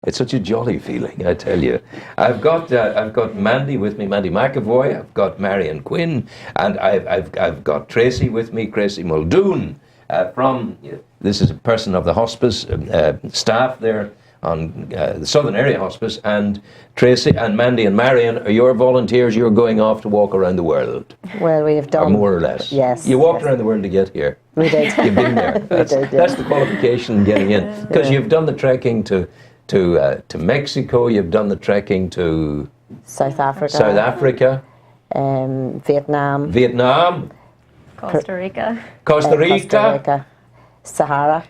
It's such a jolly feeling, I tell you. I've got Mandy with me, Mandy McAvoy. I've got Mariane Quinn, and I've got Tracey with me, Tracey Muldoon. This is a person of the hospice staff there on the Southern Area Hospice, and Tracey and Mandy and Mariane are your volunteers. You're going off to walk around the world. Well, we have done. Or more or less. Yes. You walked around the world to get here. We did. You've been there. That's, we did, yeah. That's the qualification getting in. Because you've done the trekking to Mexico, you've done the trekking to South Africa, Vietnam, Costa Rica, Sahara.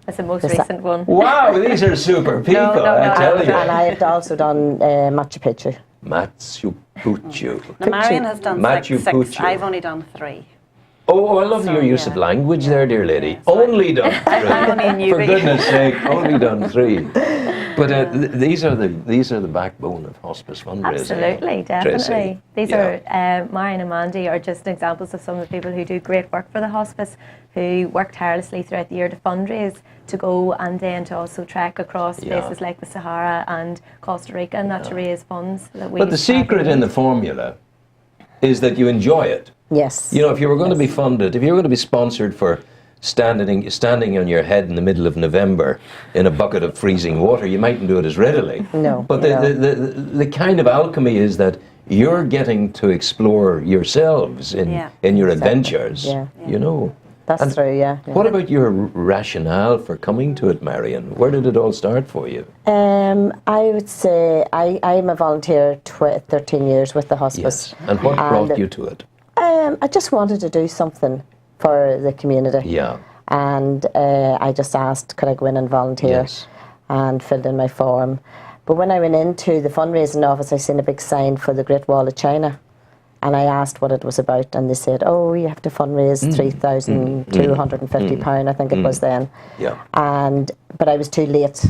That's the most recent one. Wow, these are super people, I tell you. And I have also done Machu Picchu. Machu Picchu. Now, Mariane has done six. I've only done 3. Oh, I love your use of language there, dear lady. Only done 3. I'm only in Newry. For goodness sake, only done 3. But these are the backbone of hospice fundraising. Absolutely, definitely. Tracey. These are Mariane and Mandy are just examples of some of the people who do great work for the hospice, who work tirelessly throughout the year to fundraise, to go and then to also trek across places like the Sahara and Costa Rica, and that to raise funds that we. But the secret in the formula is that you enjoy it. Yes. You know, if you were going to be funded, if you were going to be sponsored for standing on your head in the middle of November in a bucket of freezing water, you mightn't do it as readily. No. But the kind of alchemy is that you're getting to explore yourselves in your adventures. Yeah. You know. That's true, yeah. What about your rationale for coming to it, Mariane? Where did it all start for you? I would say I'm a volunteer 13 years with the hospice. Yes. And what brought you to it? I just wanted to do something for the community. Yeah. And I just asked, could I go in and volunteer? Yes. And filled in my form. But when I went into the fundraising office, I seen a big sign for the Great Wall of China. And I asked what it was about, and they said, oh, you have to fundraise £3,250, I think it was then. Yeah. But I was too late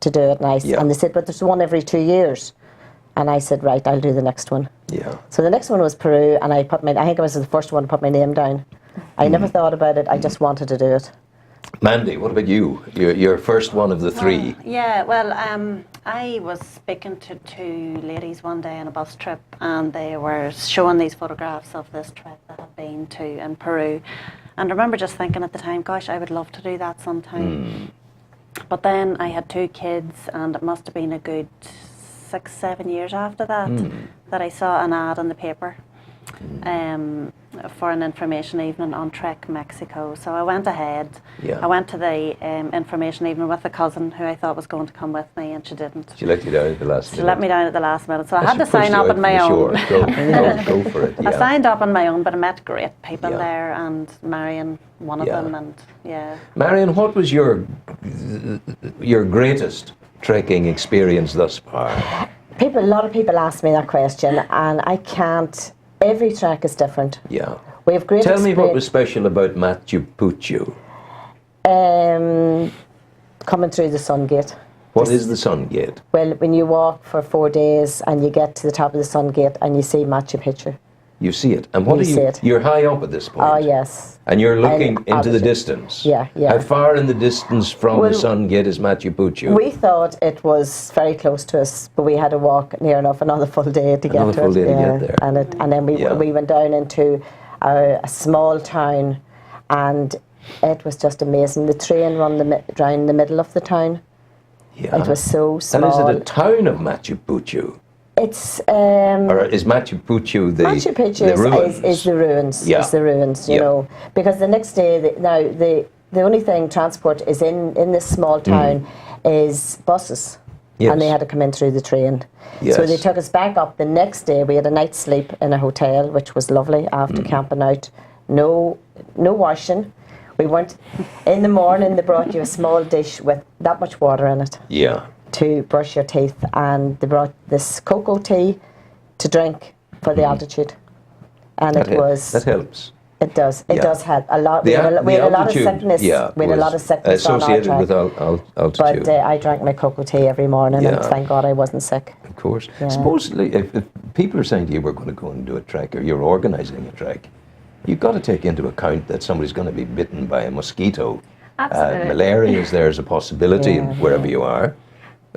to do it, and they said, but there's one every 2 years. And I said, right, I'll do the next one. Yeah. So the next one was Peru, and I think I was the first one to put my name down. I never thought about it, I just wanted to do it. Mandy, what about you? You're first one of the 3. I was speaking to 2 ladies one day on a bus trip, and they were showing these photographs of this trip that I'd been to in Peru. And I remember just thinking at the time, gosh, I would love to do that sometime. But then I had 2 kids, and it must have been a good 6-7 years after that that I saw an ad in the paper for an information evening on Trek Mexico. So I went ahead. I went to the information evening with a cousin who I thought was going to come with me, and she didn't. She let you down at the last minute. She let me down at the last minute, so I had to sign up on my own. Go for it. I signed up on my own, but I met great people there, and Mariane, one of them, and Mariane, what was your greatest trekking experience thus far? A lot of people ask me that question, and I can't. Every trek is different. Yeah. We have great. Tell me what was special about Machu Picchu. Coming through the Sun Gate. What is the Sun Gate? Well, when you walk for 4 days and you get to the top of the Sun Gate and you see Machu Picchu. You see it. And what are you? You're high up at this point. Oh, yes. And you're looking into the distance. Yeah. How far in the distance from the Sun Gate is Machu Picchu? We thought it was very close to us, but we had to walk near enough another full day to get to it. Another full day to get there. And then we went down into a small town, and it was just amazing. The train ran down the middle of the town. Yeah. It was so small. And is it a town of Machu Picchu? It's or is Machu Picchu the ruins? Is the ruins. Yeah. Is the ruins, you know. Because the next day, the only thing transport is in this small town is buses. Yes. And they had to come in through the train. Yes. So they took us back up. The next day we had a night's sleep in a hotel, which was lovely after camping out. No washing. We went in the morning, they brought you a small dish with that much water in it. Yeah. To brush your teeth, and they brought this cocoa tea to drink for the altitude, and that helps. It does. It does help a lot. We had a lot of sickness. We had a lot of sickness associated on our with altitude. But I drank my cocoa tea every morning, and thank God I wasn't sick. Of course. Supposedly, if people are saying to you, we're going to go and do a trek, or you're organising a trek, you've got to take into account that somebody's going to be bitten by a mosquito. Absolutely. Malaria is there as a possibility wherever you are.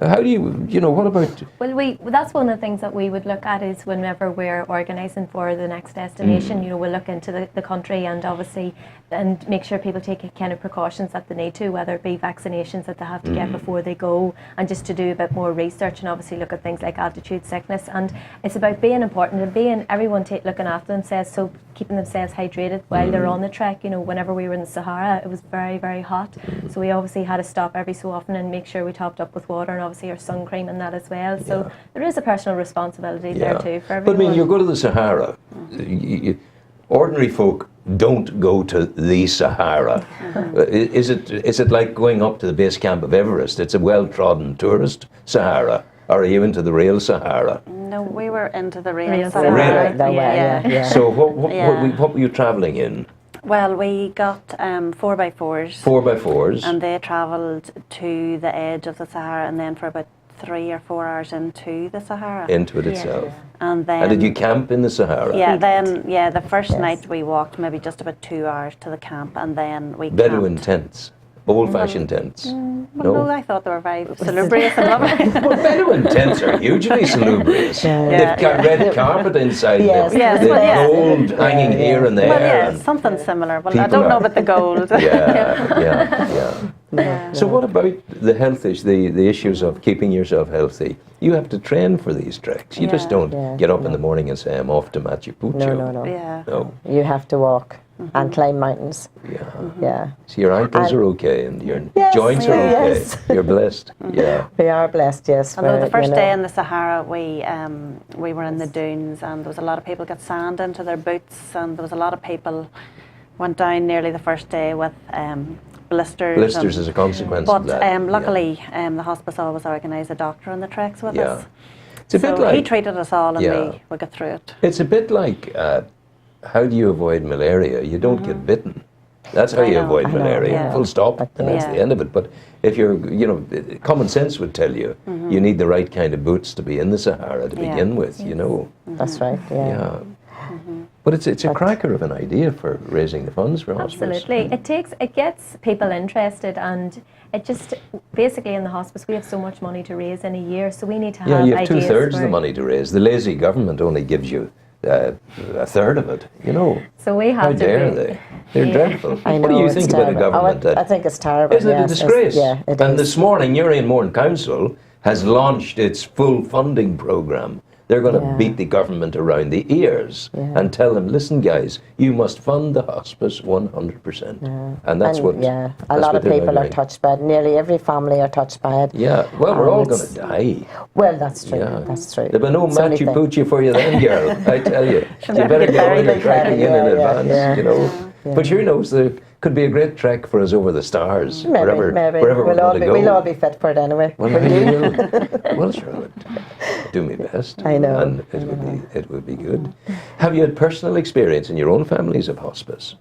How do you know, what about... Well, that's one of the things that we would look at is whenever we're organising for the next destination, you know, we'll look into the country and obviously and make sure people take kind of precautions that they need to, whether it be vaccinations that they have to get before they go, and just to do a bit more research and obviously look at things like altitude sickness. And it's about being important and being everyone looking after themselves, so keeping themselves hydrated while they're on the trek. You know, whenever we were in the Sahara, it was very, very hot, so we obviously had to stop every so often and make sure we topped up with water and obviously our sun cream and that as well. So there is a personal responsibility there too for everyone. But I mean, you go to the Sahara, ordinary folk don't go to the Sahara. Is it like going up to the base camp of Everest? It's a well-trodden tourist Sahara. Or are you into the real Sahara? No, we were into the real Sahara. Really? Yeah. So what were you travelling in? Well, we got 4x4s. 4x4s. And they travelled to the edge of the Sahara and then for about 3 or 4 hours into the Sahara. Into it itself. And then... And did you camp in the Sahara? Yeah, the first night we walked maybe just about 2 hours to the camp, and then we Bedouin camped. tents. Old-fashioned tents. No, I thought they were very salubrious and lovely. Well, Bedouin tents are hugely salubrious. They've got red carpet inside them. They've gold hanging here and there. Well, yeah, something similar. Well, I don't know about the gold. So what about the health issues, the issues of keeping yourself healthy? You have to train for these treks. You just don't get up in the morning and say, I'm off to Machu Picchu. No. You have to walk and climb mountains. So your ankles are okay and your joints are okay. You're blessed. We are blessed, yes. Although the first day in the Sahara, we were in the dunes and there was a lot of people got sand into their boots, and there was a lot of people went down nearly the first day with blisters. Blisters as a consequence but of that. luckily, the hospice always organised a doctor on the treks with us. It's a bit so like, he treated us all and we got through it. It's a bit like, how do you avoid malaria? You don't get bitten. That's how you avoid malaria, full stop, and that's the end of it. But if you're, common sense would tell you, you need the right kind of boots to be in the Sahara to begin with, you know. That's right, But it's a cracker of an idea for raising the funds for hospice. Absolutely. It gets people interested, and it just, basically in the hospice we have so much money to raise in a year, so we need to have you have ideas 2/3 of the money to raise. The lazy government only gives you a third of it, you know. So we have How to dare they? They're dreadful. I know, what do you it's think terrible. about a government I think it's terrible. Isn't it a disgrace? It and is. this morning, Newry and Mourne Council has launched its full funding programme. They're going to beat the government around the ears and tell them, listen, guys, you must fund the hospice 100%. And that's what. Yeah, a lot of people are touched by it. Nearly every family are touched by it. Yeah, well, we're all going to die. Well, that's true. That's true. There'll be no Machu Picchu for you then, girl. I tell you. You better get all your trekking in advance, you know. But who knows, there could be a great trek for us over the stars. Maybe. Wherever we're going to go. We'll all be fit for it anyway. Well, you will. Well, sure. Do my best. I know. And it would be good. Have you had personal experience in your own families of hospice?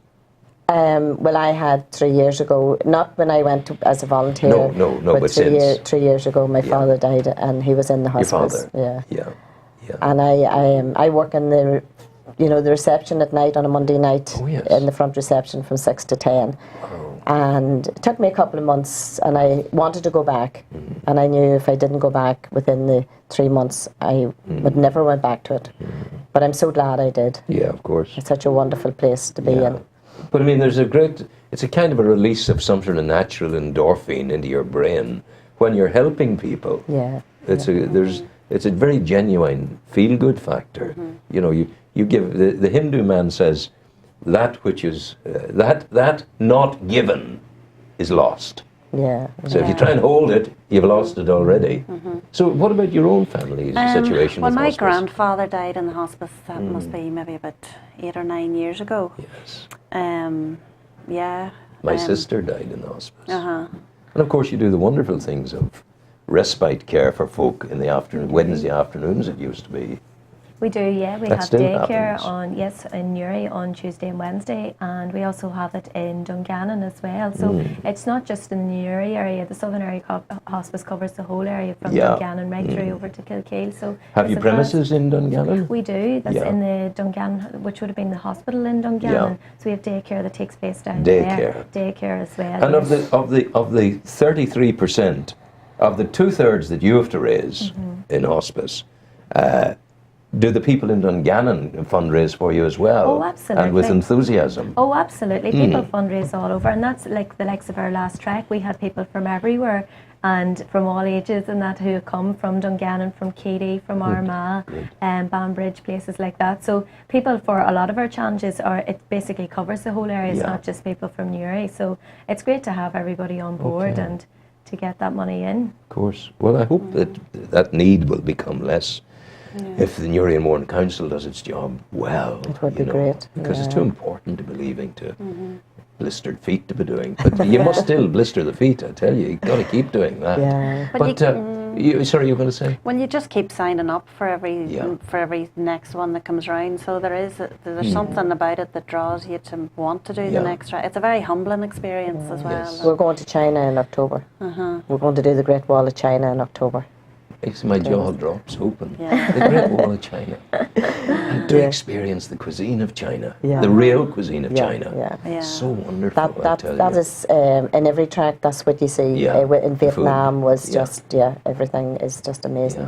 Well, I had 3 years ago, not when I went as a volunteer. No, but since. 3 years ago, my father died and he was in the hospice. Your father? Yeah. And I work in the reception at night on a Monday night in the front reception from 6 to 10. And it took me a couple of months and I wanted to go back. And I knew if I didn't go back within the 3 months, I would never went back to it. But I'm so glad I did. Yeah, of course. It's such a wonderful place to be in. But I mean, it's a kind of a release of some sort of natural endorphin into your brain when you're helping people. Yeah. It's a very genuine feel-good factor. You know, you give, the Hindu man says, that which is, that not given is lost. Yeah. So if you try and hold it, you've lost it already. So what about your own family's situation Well, with my hospice? grandfather died in the hospice, that must be maybe about 8 or 9 years ago. Yes. My sister died in the hospice. And of course you do the wonderful things of respite care for folk in the afternoon, Wednesday afternoons it used to be. We do, yeah. We That have still daycare happens. in Newry on Tuesday and Wednesday, and we also have it in Dungannon as well. So it's not just in the Newry area. The Southern Area Hospice covers the whole area from Dungannon right through over to Kilkeel. So have you premises in Dungannon? We do. That's in the Dungannon, which would have been the hospital in Dungannon. So we have daycare that takes place down there. Daycare as well. And of the 33% of the 2/3 that you have to raise in hospice, do the people in Dungannon fundraise for you as well? Oh, absolutely. And with enthusiasm? Oh, absolutely. People fundraise all over, and that's like the likes of our last trek. We had people from everywhere and from all ages and that who have come from Dungannon, from Katy, from Armagh, Banbridge, places like that. So people for a lot of our challenges it basically covers the whole area. It's not just people from Newry. So it's great to have everybody on board and to get that money in. Of course. Well, I hope that need will become less. If the Newry and Mourne Council does its job well, it would be great. Because it's too important to be leaving to blistered feet to be doing. But you must still blister the feet, I tell you. You've got to keep doing that. Yeah. But sorry, you were going to say? Well, you just keep signing up for every next one that comes round. So there's something about it that draws you to want to do the next round. It's a very humbling experience as well. Yes. We're going to China in October. We're going to do the Great Wall of China in October. My jaw drops open. The Great Wall of China. And to experience the cuisine of China, the real cuisine of China. So wonderful. That is in every track. That's what you see. In Vietnam was just everything is just amazing.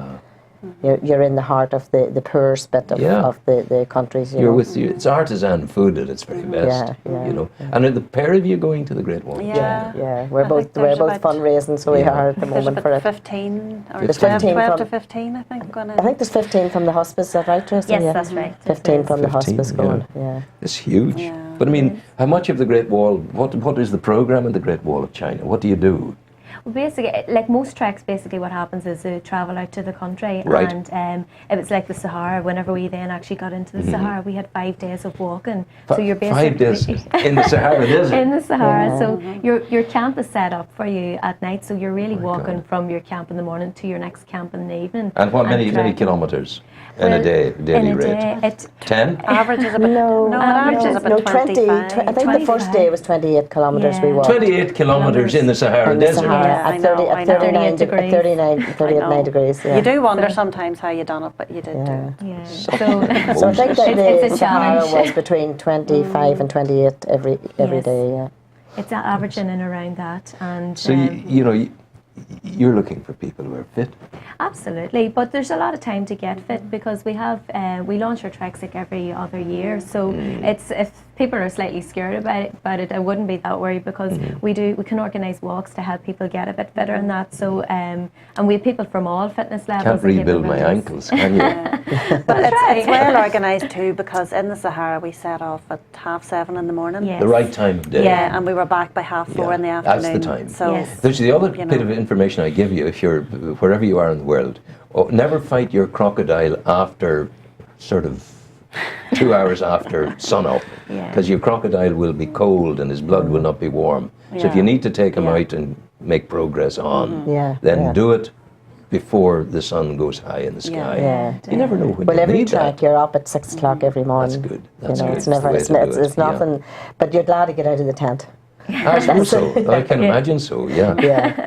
You're in the heart of the poorest bit of the countries. It's artisan food at its very best. You know. And are the pair of you going to the Great Wall? We're both fundraising, so we are at the moment for it. 15 or 12 to 15, I think. I think there's 15 from the hospice. Is that right, Tracey? Yes, that's right. 15 from the hospice going. It's huge. But I mean, how much of the Great Wall? What is the program in the Great Wall of China? What do you do? Well, basically, like most treks, basically what happens is they travel out to the country, and it was like the Sahara. Whenever we then actually got into the Sahara, we had 5 days of walking. So you're basically 5 days in the Sahara Desert. In the Sahara, so your camp is set up for you at night. So you're really walking from your camp in the morning to your next camp in the evening. And what many kilometres in a day, daily rate? 10? Average is about average is about 25. I think the first day was 28 kilometres we walked. 28 kilometres in the Sahara Desert. At 39 degrees. You do wonder sometimes how you done it, but you did do it. So I think that the Sahara was between 25 and 28 every day. It's averaging in around that, and so you're looking for people who are fit. Absolutely, but there's a lot of time to get fit because we we launch our treks like every other year. So it's if people are slightly scared about it, I wouldn't be that worried because we can organise walks to help people get a bit fitter and that. So and we have people from all fitness levels. Can't rebuild my ankles, can you? But it's well organised too because in the Sahara we set off at 7:30 in the morning. Yes. The right time of day. Yeah, and we were back by 4:30 in the afternoon. That's the time. So there's the other bit of information I give you if you're wherever you are in the world. Never fight your crocodile after sort of 2 hours after sunup, because your crocodile will be cold and his blood will not be warm. So if you need to take him out and make progress on, then do it before the sun goes high in the sky. You never know when you every need track that. you're up at 6 o'clock every morning. That's good. That's good. It's never. It's nothing. But you're glad to get out of the tent. I suppose so. I can imagine so. Yeah.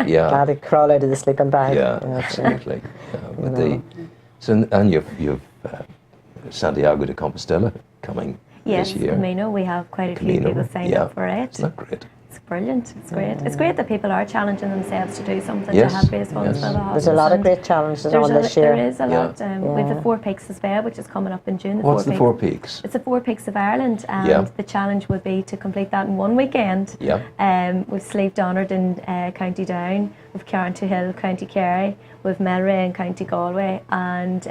Glad to crawl out of the sleeping bag. Absolutely. And you've Santiago de Compostela coming this year. Yes, Camino. We have quite a few people signed up for it. Isn't that great? It's brilliant. It's great. It's great that people are challenging themselves to do something to help raise funds for the hospital. There's a lot of great challenges on this year. There is a lot. We have the 4 Peaks as well, which is coming up in June. What's the 4 Peaks? It's the 4 Peaks of Ireland, and the challenge would be to complete that in one weekend. We've Sleeve Donard in County Down, we've Carrantoohill, County Kerry, we've Melray in County Galway, and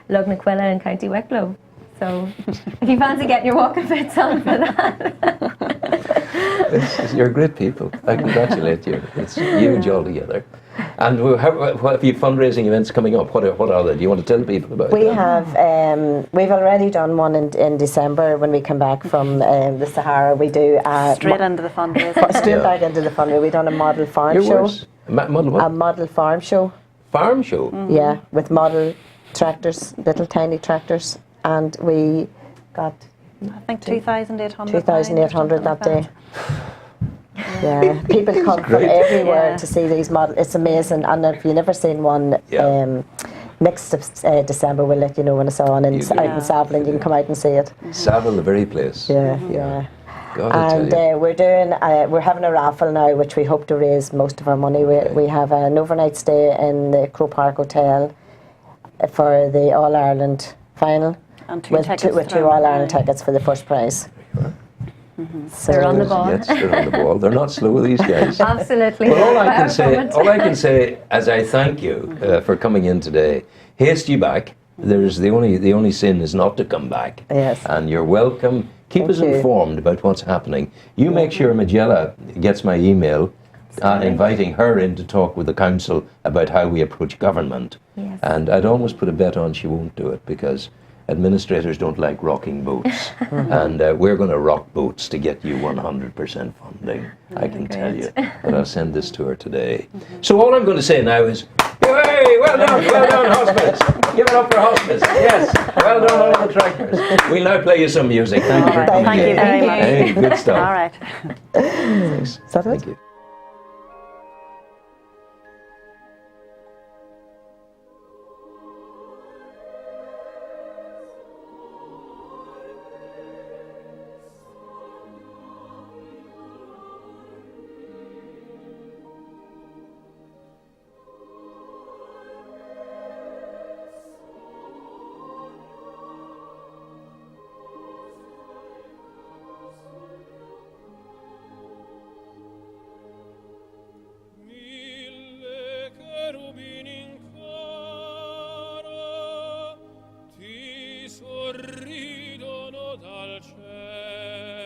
Lugnaquilla in County Wicklow. So if you fancy getting your walking fits on for that. You're great people. I congratulate you. It's huge altogether. And what have you fundraising events coming up? What are they? Do you want to tell people about We have, we've already done one in December when we come back from the Sahara. We do straight into the fundraising. Straight back into the fundraising. We've done a model farm show. Model what? A model farm show. Farm show? Yeah, with model tractors, little tiny tractors. And we got, I think 2,800. 2,800 that day. Yeah, people come from everywhere to see these models. It's amazing. And if you've never seen one, next December we'll let you know when it's on. And out in Savile, you can come out and see it. Savile, the very place. Yeah. God, I tell you. We're having a raffle now, which we hope to raise most of our money. We have an overnight stay in the Crow Park Hotel for the All Ireland final, and with two All Ireland tickets for the first prize. So they're on the ball. Yes, they're on the ball. They're not slow, these guys. Absolutely. Well, all I can say, as I thank you for coming in today. Haste you back. There's the only sin is not to come back. Yes. And you're welcome. Keep us informed about what's happening. You make sure Magella gets my email inviting her in to talk with the council about how we approach government. Yes. And I'd almost put a bet on she won't do it, because administrators don't like rocking boats. And we're going to rock boats to get you 100% funding. I can tell you. But I'll send this to her today. So all I'm going to say now is, hey, well done, hospice. Give it up for hospice. Yes, well done, all the tractors. We'll now play you some music. Thank you for coming Thank you very much. Hey, good stuff. All right. Thanks. Is that it? Thank you. sorridono dal ciel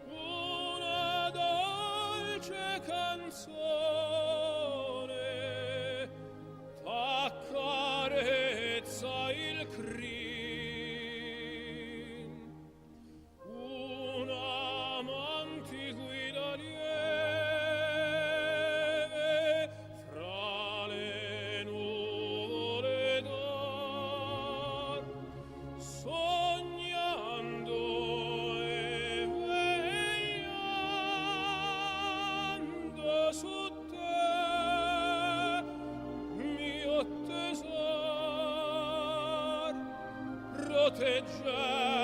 una dolce canzone t'accarezza il crin una manti guida lieve fra le nuvole d'or sognando e vegliando su te mio tesor protegge